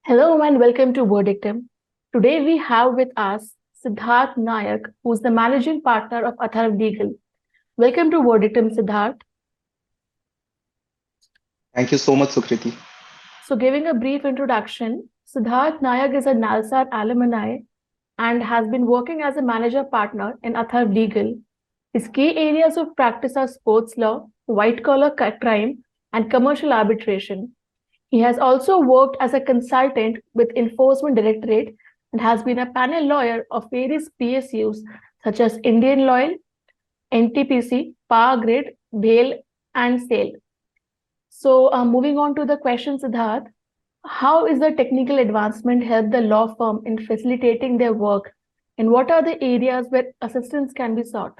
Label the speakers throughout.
Speaker 1: Hello and welcome to Verdictum. Today we have with us Siddharth Nayak, who's the managing partner of Atharva Legal. Welcome to Verdictum, Siddharth.
Speaker 2: Thank you so much, Sukriti.
Speaker 1: So, giving a brief introduction, Siddharth Nayak is a NALSAT alumni and has been working as a manager partner in Atharva Legal. His key areas of practice are sports law, white collar crime, and commercial arbitration. He has also worked as a consultant with Enforcement Directorate and has been a panel lawyer of various PSUs such as Indian Oil, NTPC, Power Grid, BHEL, and SAIL. So, moving on to the question, Siddharth, how is the technical advancement help the law firm in facilitating their work, and what are the areas where assistance can be sought?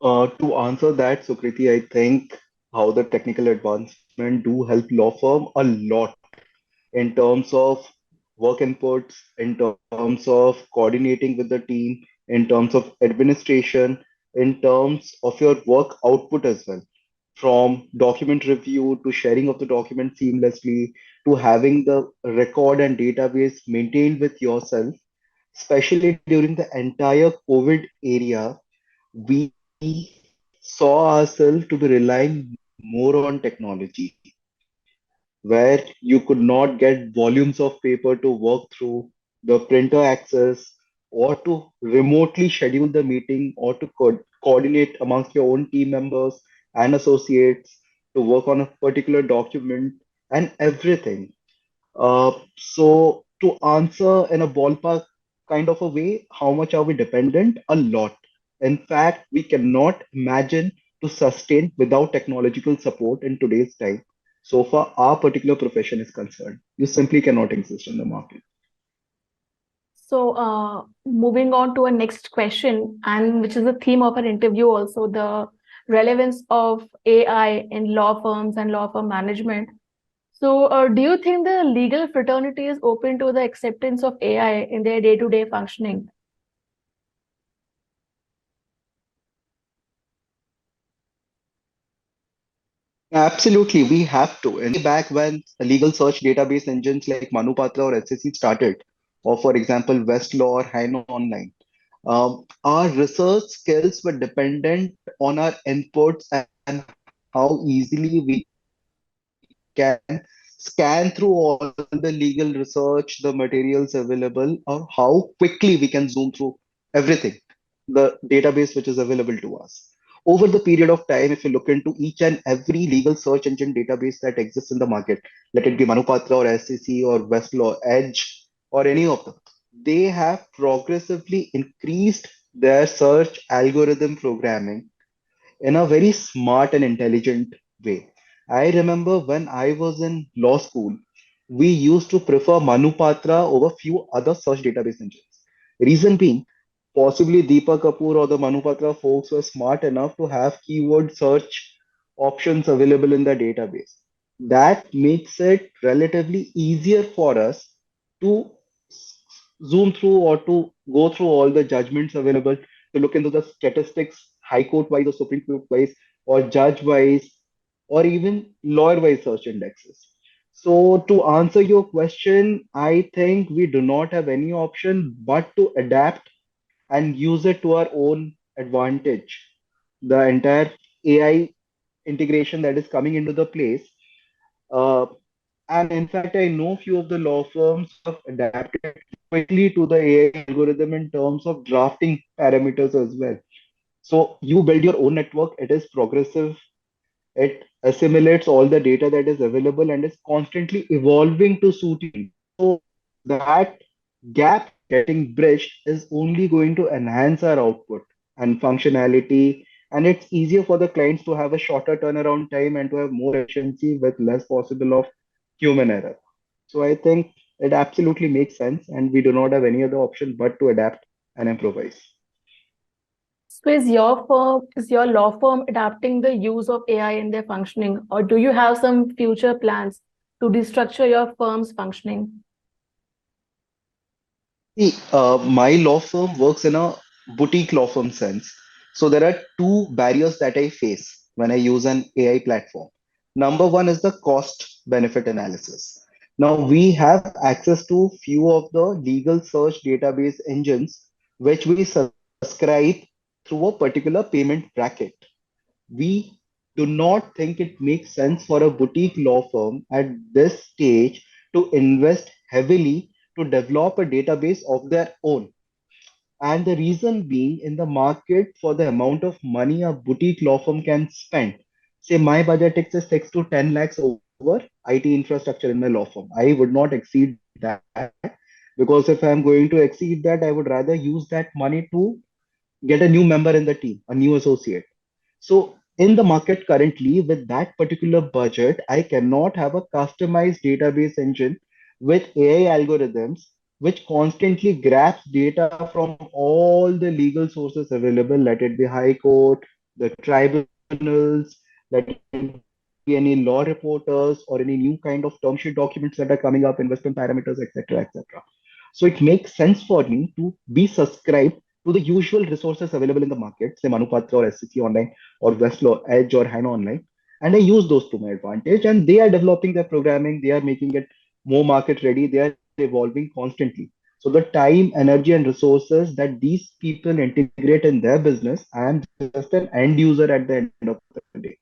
Speaker 2: To answer that, Sukriti, I think how the technical advancement do help law firm a lot in terms of work inputs, in terms of coordinating with the team, in terms of administration, in terms of your work output as well. From document review to sharing of the document seamlessly to having the record and database maintained with yourself, especially during the entire COVID area, we saw ourselves to be relying more on technology, where you could not get volumes of paper to work through, the printer access, or to remotely schedule the meeting or to coordinate amongst your own team members and associates to work on a particular document and everything. So to answer in a ballpark kind of a way, how much are we dependent? A lot. In fact, we cannot imagine to sustain without technological support in today's time. So far, our particular profession is concerned, you simply cannot exist in the market.
Speaker 1: So, moving on to a next question, and which is the theme of our interview also, the relevance of AI in law firms and law firm management. So, do you think the legal fraternity is open to the acceptance of AI in their day-to-day functioning?
Speaker 2: Absolutely, we have to. And back when legal search database engines like Manupatra or SSC started, or for example, Westlaw or Hino Online, our research skills were dependent on our inputs and how easily we can scan through all the legal research, the materials available, or how quickly we can zoom through everything, the database which is available to us. Over the period of time, if you look into each and every legal search engine database that exists in the market, let it be Manupatra or SEC or Westlaw, Edge, or any of them, they have progressively increased their search algorithm programming in a very smart and intelligent way. I remember when I was in law school, we used to prefer Manupatra over few other search database engines. Reason being, possibly Deepak Kapoor or the Manupatra folks were smart enough to have keyword search options available in the database. That makes it relatively easier for us to zoom through or to go through all the judgments available, to look into the statistics, high court wise or Supreme Court wise, or judge wise, or even lawyer wise search indexes. So, to answer your question, I think we do not have any option but to adapt and use it to our own advantage. The entire AI integration that is coming into the place. Uh, and in fact, I know few of the law firms who have adapted quickly to the AI algorithm in terms of drafting parameters as well. So you build your own network, it is progressive, it assimilates all the data that is available and is constantly evolving to suit you. So that gap getting bridged is only going to enhance our output and functionality. And it's easier for the clients to have a shorter turnaround time and to have more efficiency with less possible of human error. So I think it absolutely makes sense, and we do not have any other option but to adapt and improvise.
Speaker 1: So, is your law firm adapting the use of AI in their functioning, or do you have some future plans to restructure your firm's functioning?
Speaker 2: See, my law firm works in a boutique law firm sense. So there are two barriers that I face when I use an AI platform. Number one is the cost benefit analysis. Now we have access to few of the legal search database engines which we subscribe through a particular payment bracket. We do not think it makes sense for a boutique law firm at this stage to invest heavily to develop a database of their own. And the reason being, in the market, for the amount of money a boutique law firm can spend, say my budget is 6 to 10 lakhs over IT infrastructure in my law firm. I would not exceed that because if I'm going to exceed that, I would rather use that money to get a new member in the team, a new associate. So in the market currently, with that particular budget, I cannot have a customized database engine with AI algorithms which constantly grabs data from all the legal sources available, let it be High Court, the tribunals, let it be any law reporters or any new kind of term sheet documents that are coming up, investment parameters, etc., etc. So it makes sense for me to be subscribed to the usual resources available in the market, say Manupatra or SCC Online or Westlaw, Edge or HANA Online, and I use those to my advantage. And they are developing their programming, they are making it more market ready, they are evolving constantly. So the time, energy, and resources that these people integrate in their business, I am just an end user at the end of the day.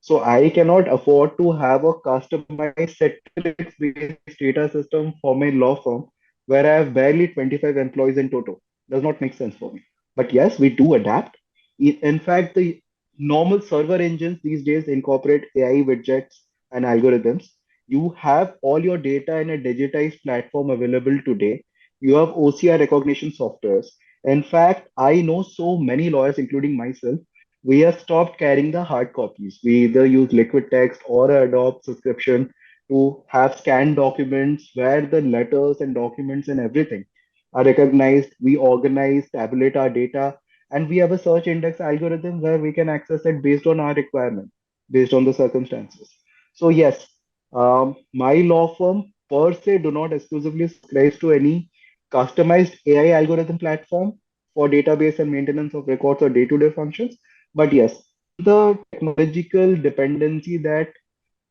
Speaker 2: So I cannot afford to have a customized Citrix based data system for my law firm where I have barely 25 employees in total. Does not make sense for me. But yes, we do adapt. In fact, the normal server engines these days incorporate AI widgets and algorithms. You have all your data in a digitized platform available today. You have OCR recognition softwares. In fact, I know so many lawyers, including myself, we have stopped carrying the hard copies. We either use liquid text or a Adobe subscription to have scanned documents where the letters and documents and everything are recognized. We organize, tabulate our data, and we have a search index algorithm where we can access it based on our requirement, based on the circumstances. So yes, my law firm per se do not exclusively subscribe to any customized AI algorithm platform for database and maintenance of records or day-to-day functions. But yes, the technological dependency that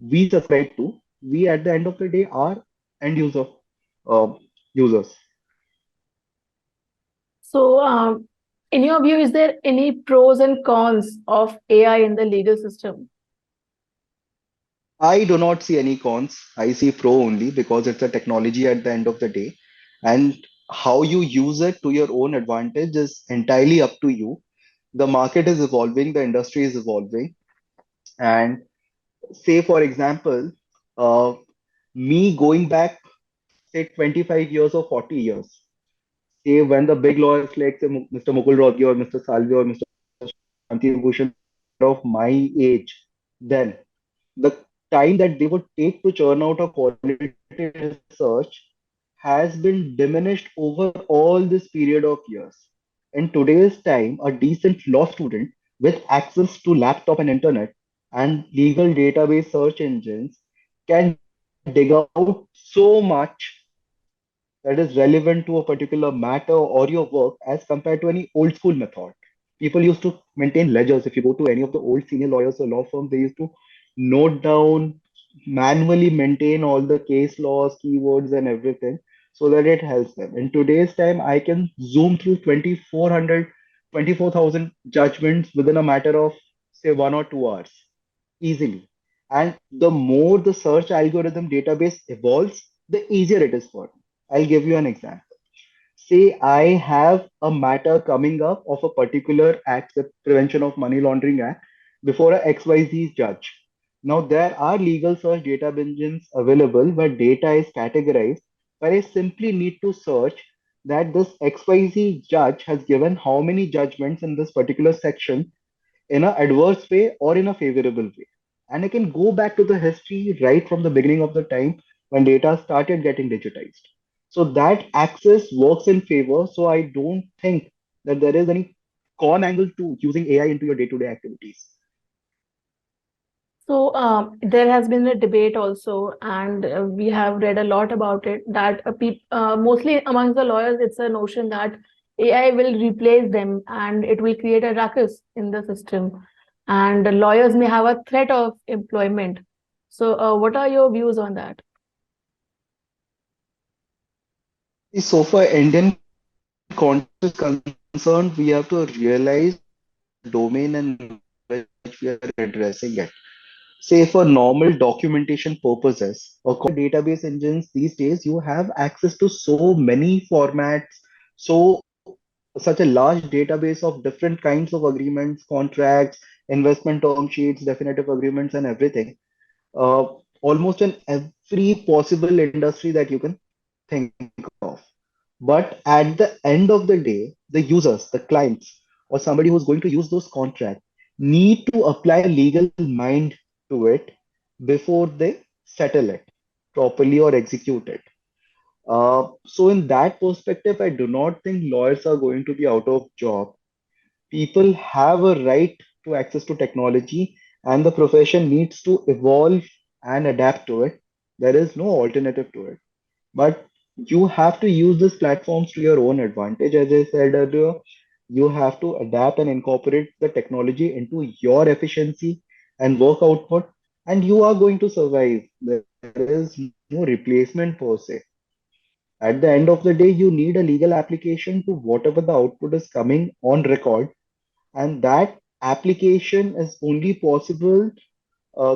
Speaker 2: we subscribe to, we at the end of the day are end user uh, users.
Speaker 1: So, in your view, is there any pros and cons of AI in the legal system?
Speaker 2: I do not see any cons. I see pro only because it's a technology at the end of the day. And how you use it to your own advantage is entirely up to you. The market is evolving, the industry is evolving. And say, for example, uh, me going back, say, 25 years or 40 years, say, when the big lawyers like say, Mr. Mukul Rogi or Mr. Salvi or Mr. Shanti Bhushan were of my age, then the time that they would take to churn out a quality research has been diminished over all this period of years. In today's time, a decent law student with access to laptop and internet and legal database search engines can dig out so much that is relevant to a particular matter or your work as compared to any old school method. People used to maintain ledgers. If you go to any of the old senior lawyers or law firms, they used to note down, manually maintain all the case laws, keywords, and everything so that it helps them. In today's time, I can zoom through 24,000 judgments within a matter of, say, 1 or 2 hours easily. And the more the search algorithm database evolves, the easier it is for me. I'll give you an example. Say I have a matter coming up of a particular act, the Prevention of Money Laundering Act, before a XYZ judge. Now there are legal search data engines available where data is categorized, where I simply need to search that this XYZ judge has given how many judgments in this particular section in an adverse way or in a favorable way. And I can go back to the history right from the beginning of the time when data started getting digitized. So that access works in favor. So I don't think that there is any con angle to using AI into your day-to-day activities.
Speaker 1: So, there has been a debate also, and we have read a lot about it, that mostly amongst the lawyers, it's a notion that AI will replace them and it will create a ruckus in the system. and lawyers may have a threat of employment. So, what are your views on that?
Speaker 2: So far Indian context is concerned, we have to realize the domain and which we are addressing it. Say for normal documentation purposes, according to the database engines these days, you have access to so many formats, so such a large database of different kinds of agreements, contracts, investment term sheets, definitive agreements, and everything. Uh, Almost in every possible industry that you can think of. But at the end of the day, the users, the clients, or somebody who's going to use those contracts need to apply a legal mind to it before they settle it properly or execute it. So in that perspective, I do not think lawyers are going to be out of job. People have a right to access to technology, and the profession needs to evolve and adapt to it. There is no alternative to it. But you have to use these platforms to your own advantage. As I said earlier, you have to adapt and incorporate the technology into your efficiency and work output, and you are going to survive. There is no replacement per se. At the end of the day, you need a legal application to whatever the output is coming on record, and that application is only possible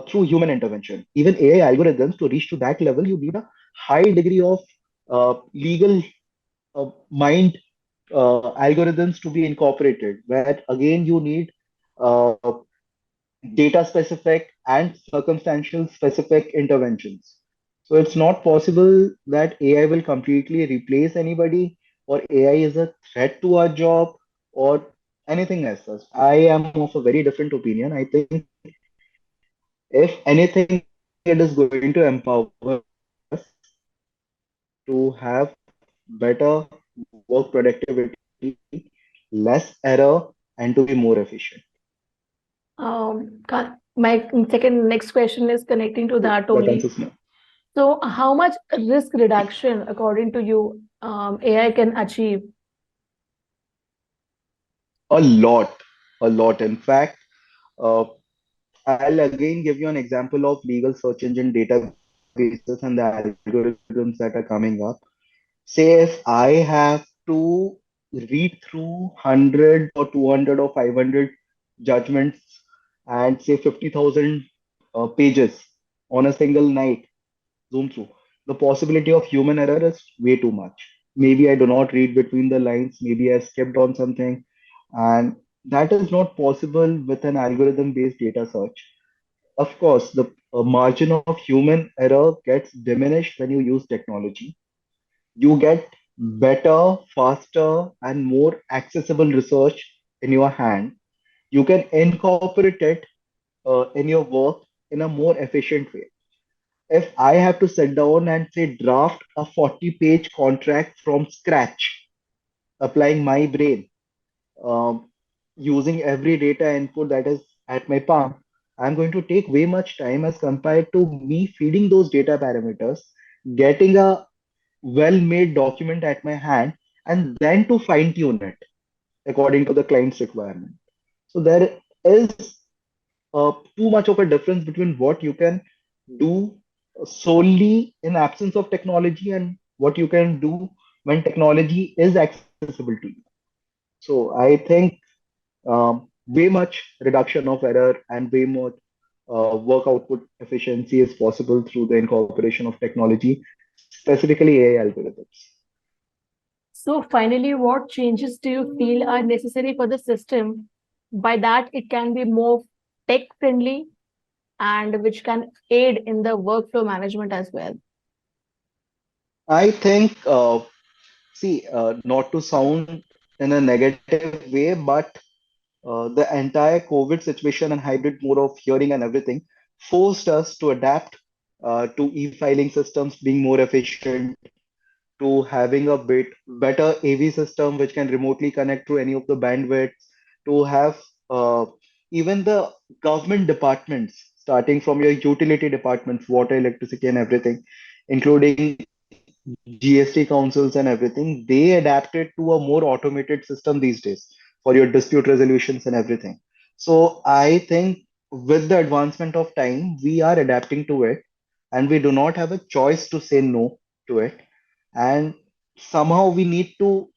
Speaker 2: through human intervention. Even AI algorithms, to reach to that level, you need a high degree of legal mind algorithms to be incorporated, where again you need uh, data specific and circumstantial specific interventions. So it's not possible that AI will completely replace anybody, or AI is a threat to our job, or anything as such. I am of a very different opinion. I think if anything, it is going to empower us to have better work productivity, less error, and to be more efficient.
Speaker 1: My second next question is connecting to
Speaker 2: So
Speaker 1: that
Speaker 2: that
Speaker 1: only.
Speaker 2: answers my
Speaker 1: So, how much risk reduction, according to you, AI can achieve?
Speaker 2: a lot, a lot. In fact, uh, I'll again give you an example of legal search engine databases and the algorithms that are coming up. Say if I have to read through 100 or 200 or 500 judgments and say 50,000 pages on a single night, zoom through, the possibility of human error is way too much. Maybe I do not read between the lines, maybe I skipped on something, and that is not possible with an algorithm based data search. Of course, the margin of human error gets diminished when you use technology. You get better, faster, and more accessible research in your hand. You can incorporate it in your work in a more efficient way. If I have to sit down and say draft a 40-page contract from scratch, applying my brain, um, using every data input that is at my palm, I'm going to take way much time as compared to me feeding those data parameters, getting a well-made document at my hand, and then to fine-tune it according to the client's requirement. So there is too much of a difference between what you can do solely in absence of technology and what you can do when technology is accessible to you. So I think way much reduction of error and way more work output efficiency is possible through the incorporation of technology, specifically AI algorithms.
Speaker 1: So, finally, what changes do you feel are necessary for the system? By that, it can be more tech friendly and which can aid in the workflow management as well.
Speaker 2: I think, not to sound in a negative way, but the entire COVID situation and hybrid mode of hearing and everything forced us to adapt to e-filing systems being more efficient, to having a bit better AV system which can remotely connect to any of the bandwidths, to have uh, even the government departments, starting from your utility departments, water, electricity, and everything, including GST councils and everything, they adapted to a more automated system these days for your dispute resolutions and everything. So I think with the advancement of time, we are adapting to it, and we do not have a choice to say no to it. And somehow we need to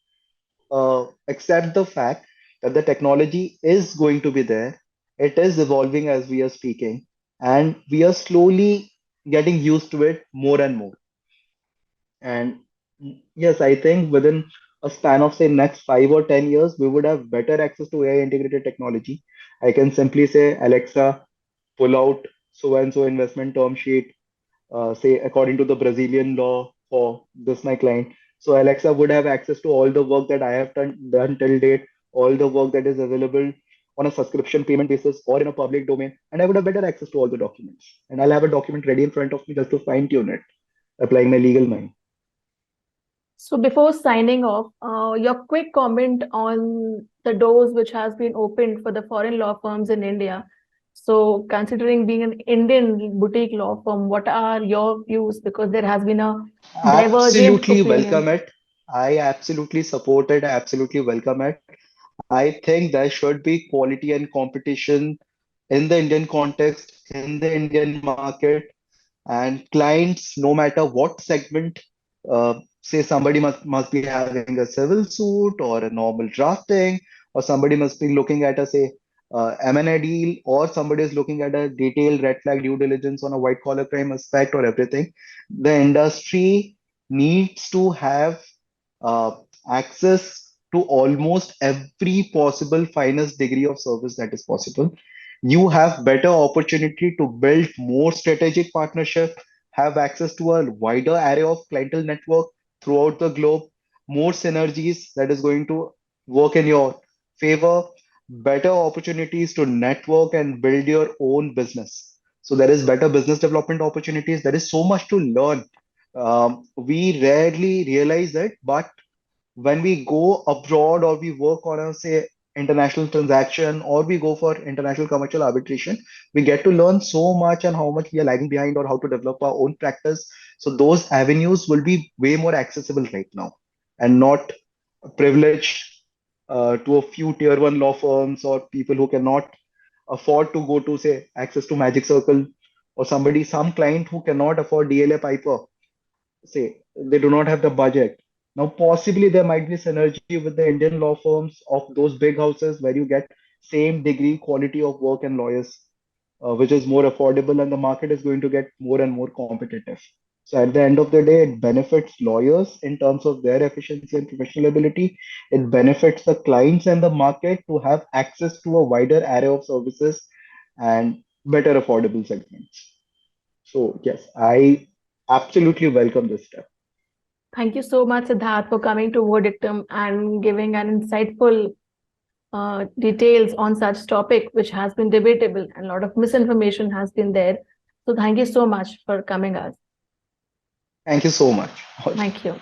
Speaker 2: accept the fact that the technology is going to be there. It is evolving as we are speaking, and we are slowly getting used to it more and more. And yes, I think within a span of say next 5 or 10 years, we would have better access to AI integrated technology. I can simply say, Alexa, pull out so and so investment term sheet, say according to the Brazilian law for this my client. So Alexa would have access to all the work that I have done till date, all the work that is available on a subscription payment basis or in a public domain, and I would have better access to all the documents. And I'll have a document ready in front of me just to fine tune it, applying my legal mind.
Speaker 1: So before signing off, your quick comment on the doors which has been opened for the foreign law firms in India. So considering being an Indian boutique law firm, what are your views? Because there has been a divergent
Speaker 2: Absolutely welcome
Speaker 1: opinion.
Speaker 2: it. I absolutely support it. I absolutely welcome it. I think there should be quality and competition in the Indian context, in the Indian market, and clients, no matter what segment, say somebody must be having a civil suit or a normal drafting, or somebody must be looking at a say M&A deal, or somebody is looking at a detailed red flag due diligence on a white collar crime aspect or everything. The industry needs to have uh, access to almost every possible finest degree of service that is possible. You have better opportunity to build more strategic partnership, have access to a wider array of clientele network throughout the globe, more synergies that is going to work in your favor, better opportunities to network and build your own business. So there is better business development opportunities. There is so much to learn. We rarely realize it, but when we go abroad or we work on a say international transaction or we go for international commercial arbitration, we get to learn so much and how much we are lagging behind or how to develop our own practice. So those avenues will be way more accessible right now and not privileged to a few tier one law firms or people who cannot afford to go to say access to magic circle, or some client who cannot afford DLA Piper, say they do not have the budget. Now, possibly there might be synergy with the Indian law firms of those big houses where you get same degree quality of work and lawyers, which is more affordable, and the market is going to get more and more competitive. So at the end of the day, it benefits lawyers in terms of their efficiency and professional ability. It benefits the clients and the market to have access to a wider array of services and better affordable segments. So yes, I absolutely welcome this step.
Speaker 1: Thank you so much, Siddharth, for coming to Verdictum and giving an insightful details on such topic, which has been debatable and a lot of misinformation has been there. So thank you so much for coming us.
Speaker 2: Thank you so much.
Speaker 1: Thank you.